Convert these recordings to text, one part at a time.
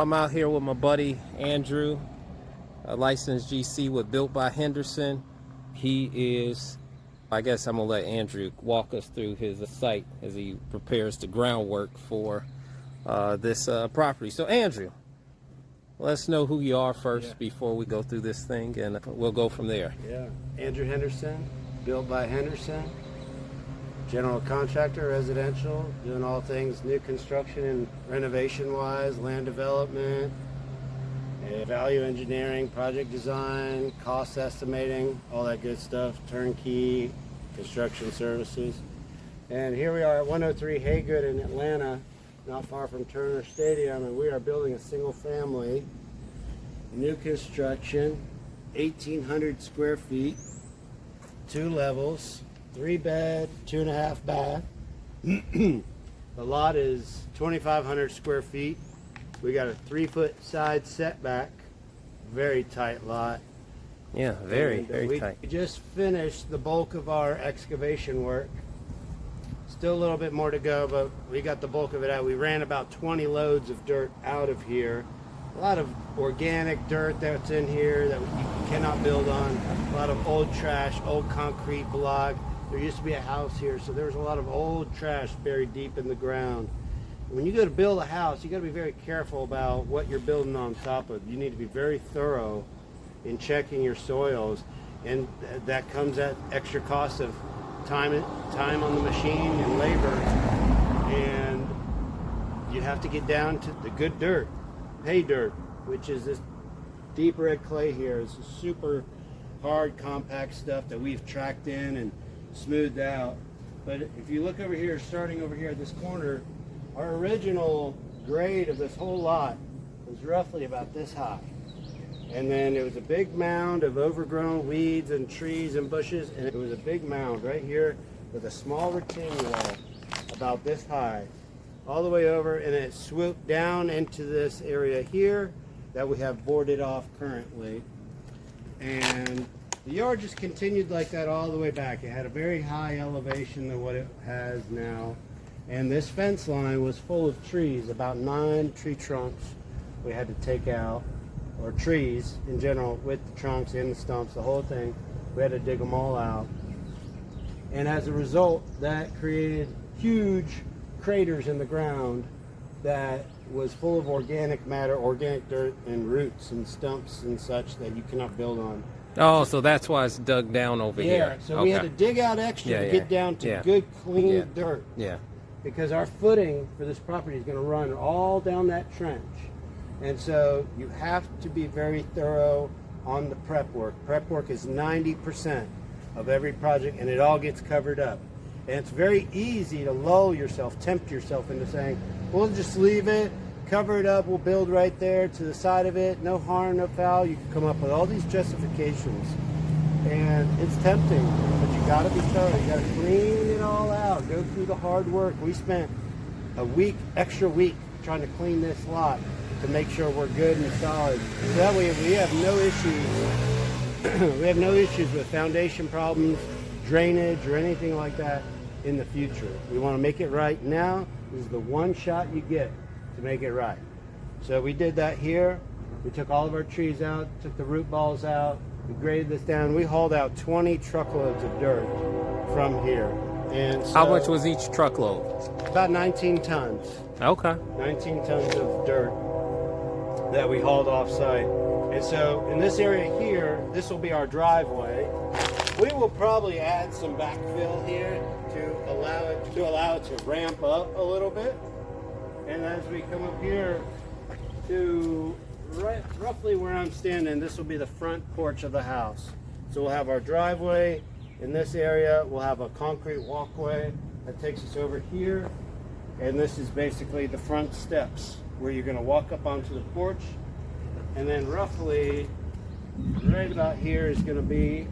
I'm out here with my buddy Andrew, a licensed GC with Built by Henderson. He is, I guess I'm gonna let Andrew walk us through his site as he prepares the groundwork for this property. So Andrew, let us know who you are first before we go through this thing, and we'll go from there. Yeah, Andrew Henderson, Built by Henderson. General contractor, residential, doing all things new construction and renovation wise, land development, and value engineering, project design, cost estimating, all that good stuff, turnkey, construction services. And here we are at 103 Haygood in Atlanta, not far from Turner Stadium, and we are building a single family, new construction, 1,800 square feet, 2 levels. 3 bed, 2.5 bath. The lot is 2,500 square feet. We got a 3-foot side setback. Very tight lot. Yeah, very tight. We just finished the bulk of our excavation work. Still a little bit more to go, but we got the bulk of it out. We ran about 20 loads of dirt out of here. A lot of organic dirt that's in here that you cannot build on. A lot of old trash, old concrete block. There used to be a house here, so there's a lot of old trash buried deep in the ground. When you go to build a house, you got to be very careful about what you're building on top of. You need to be very thorough in checking your soils, and that comes at extra cost of time on the machine and labor. And you have to get down to the good dirt, pay dirt, which is this deep red clay here. It's super hard, compact stuff that we've tracked in and smoothed out. But if you look over here, starting over here at this corner, our original grade of this whole lot was roughly about this high. And then it was a big mound of overgrown weeds and trees and bushes, and it was a big mound right here with a small retaining wall about this high all the way over, and it swooped down into this area here that we have boarded off currently. And the yard just continued like that all the way back. It had a very high elevation than what it has now. And this fence line was full of trees, about 9 tree trunks we had to take out, or trees in general, with the trunks and the stumps, the whole thing. We had to dig them all out. And as a result, that created huge craters in the ground that was full of organic matter, organic dirt, and roots and stumps and such that you cannot build on. Oh, so that's why it's dug down over here. Yeah, so we had to dig out extra to get down to good, clean dirt. Yeah. Because our footing for this property is going to run all down that trench. And so you have to be very thorough on the prep work. Prep work is 90% of every project, and it all gets covered up. And it's very easy to lull yourself, tempt yourself into saying, we'll just leave it, cover it up, we'll build right there to the side of it, no harm, no foul. You can come up with all these justifications, and it's tempting, but you got to be thorough. You got to clean it all out, go through the hard work. We spent a extra week trying to clean this lot to make sure we're good and solid. So that way we have no issues. We have no issues with foundation problems, drainage, or anything like that in the future. We want to make it right now. This is the one shot you get to make it right. So we did that here. We took all of our trees out, took the root balls out, we graded this down. We hauled out 20 truckloads of dirt from here. And so how much was each truckload? About 19 tons. Okay. 19 tons of dirt that we hauled off site. And so in this area here, this will be our driveway. We will probably add some backfill here to allow it to ramp up a little bit. And as we come up here to roughly where I'm standing, this will be the front porch of the house. So we'll have our driveway in this area. We'll have a concrete walkway that takes us over here. And this is basically the front steps where you're going to walk up onto the porch. And then roughly right about here is going to be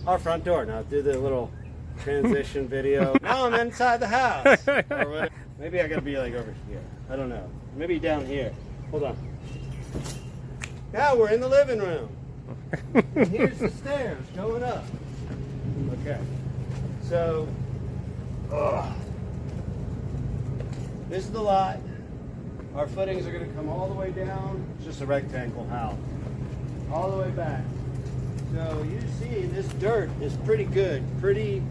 our front door. Now do the little transition video. Now I'm inside the house. Or maybe I gotta be like over here. I don't know. Maybe down here. Hold on. Now we're in the living room. And here's the stairs going up. Okay. So, this is the lot. Our footings are going to come all the way down. It's just a rectangle house. All the way back. So you see this dirt is pretty good, pretty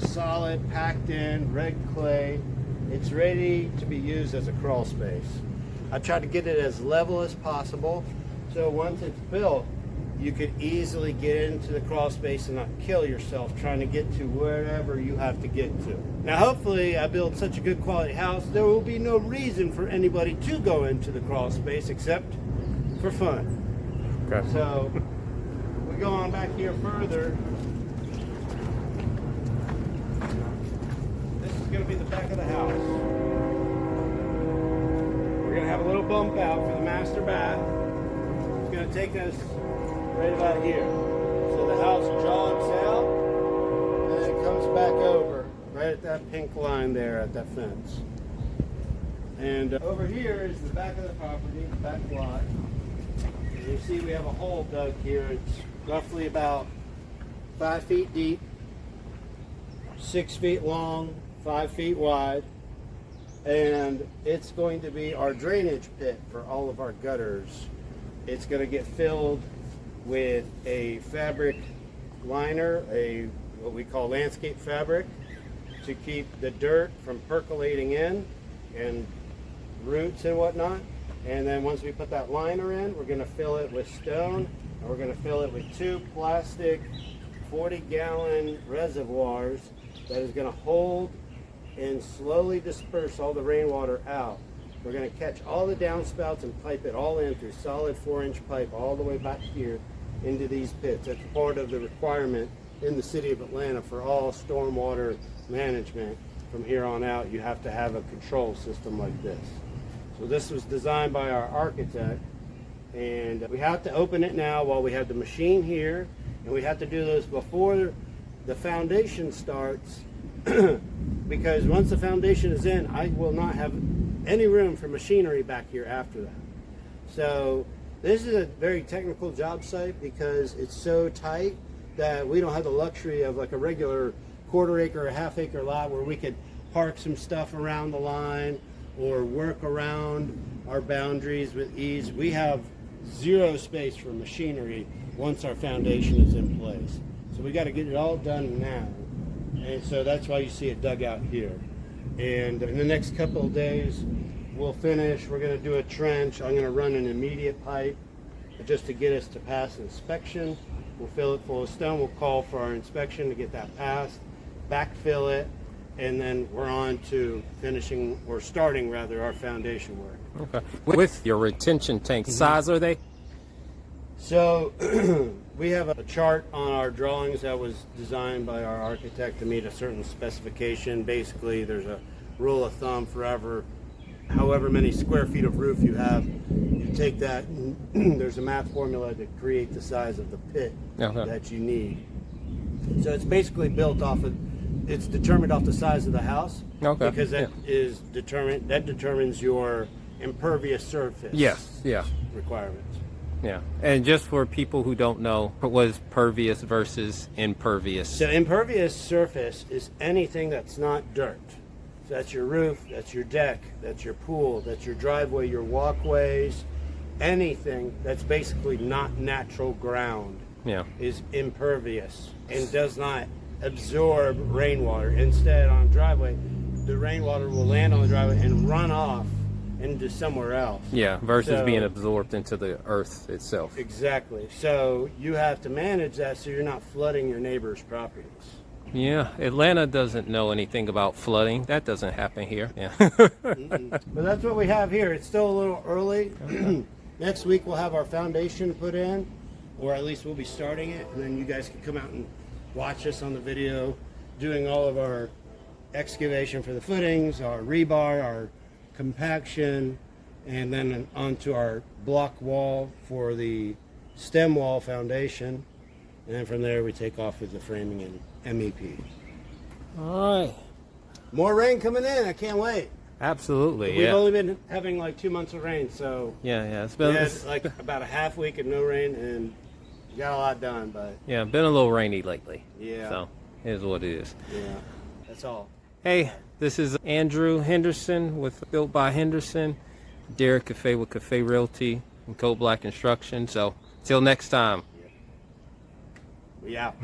solid, packed in, red clay. It's ready to be used as a crawl space. I tried to get it as level as possible, so once it's built, you could easily get into the crawl space and not kill yourself trying to get to wherever you have to get to. Now hopefully I build such a good quality house, there will be no reason for anybody to go into the crawl space except for fun. Okay. So we go on back here further. This is going to be the back of the house. We're going to have a little bump out for the master bath. It's going to take us right about here. So the house jogs out and then it comes back over right at that pink line there at that fence. And over here is the back of the property, the back lot. And you see we have a hole dug here. It's roughly about 5 feet deep, 6 feet long, 5 feet wide. And it's going to be our drainage pit for all of our gutters. It's going to get filled with a fabric liner, what we call landscape fabric, to keep the dirt from percolating in and roots and whatnot. And then once we put that liner in, we're going to fill it with stone, and we're going to fill it with 2 plastic 40-gallon reservoirs that is going to hold and slowly disperse all the rainwater out. We're going to catch all the downspouts and pipe it all in through solid 4-inch pipe all the way back here into these pits. That's part of the requirement in the city of Atlanta for all stormwater management. From here on out, you have to have a control system like this. So this was designed by our architect, and we have to open it now while we have the machine here, and we have to do this before the foundation starts because once the foundation is in, I will not have any room for machinery back here after that. So this is a very technical job site because it's so tight that we don't have the luxury of like a regular quarter-acre or half-acre lot where we could park some stuff around the line or work around our boundaries with ease. We have zero space for machinery once our foundation is in place. So we got to get it all done now. And so that's why you see it dug out here. And in the next couple of days, we'll finish. We're going to do a trench. I'm going to run an immediate pipe just to get us to pass inspection. We'll fill it full of stone. We'll call for our inspection to get that passed, backfill it, and then we're on to finishing, or starting rather, our foundation work. Okay. With your retention tank, size are they? So we have a chart on our drawings that was designed by our architect to meet a certain specification. Basically, there's a rule of thumb for however many square feet of roof you have. You take that, and there's a math formula to create the size of the pit that you need. So it's basically built off of, it's determined off the size of the house. Okay. Because that determines your impervious surface. Yes. Yeah. Requirements. Yeah. And just for people who don't know, what is pervious versus impervious? So impervious surface is anything that's not dirt. So that's your roof, that's your deck, that's your pool, that's your driveway, your walkways, anything that's basically not natural ground is impervious and does not absorb rainwater. Instead, on a driveway, the rainwater will land on the driveway and run off into somewhere else. Yeah, versus being absorbed into the earth itself. Exactly. So you have to manage that so you're not flooding your neighbor's properties. Yeah, Atlanta doesn't know anything about flooding. That doesn't happen here. Yeah. But that's what we have here. It's still a little early. Next week we'll have our foundation put in, or at least we'll be starting it, and then you guys can come out and watch us on the video doing all of our excavation for the footings, our rebar, our compaction, and then onto our block wall for the stem wall foundation. And then from there we take off with the framing and MEP. All right. More rain coming in. I can't wait. Absolutely. We've only been having like 2 months of rain, so yeah. It's we been had like about a half week of no rain, and got a lot done. But been a little rainy lately. Yeah. So it is what it is. Yeah, that's all. Hey, this is Andrew Henderson with Built by Henderson. Derek Cafe with Cafe Realty and Code Black Construction. So till next time. We out.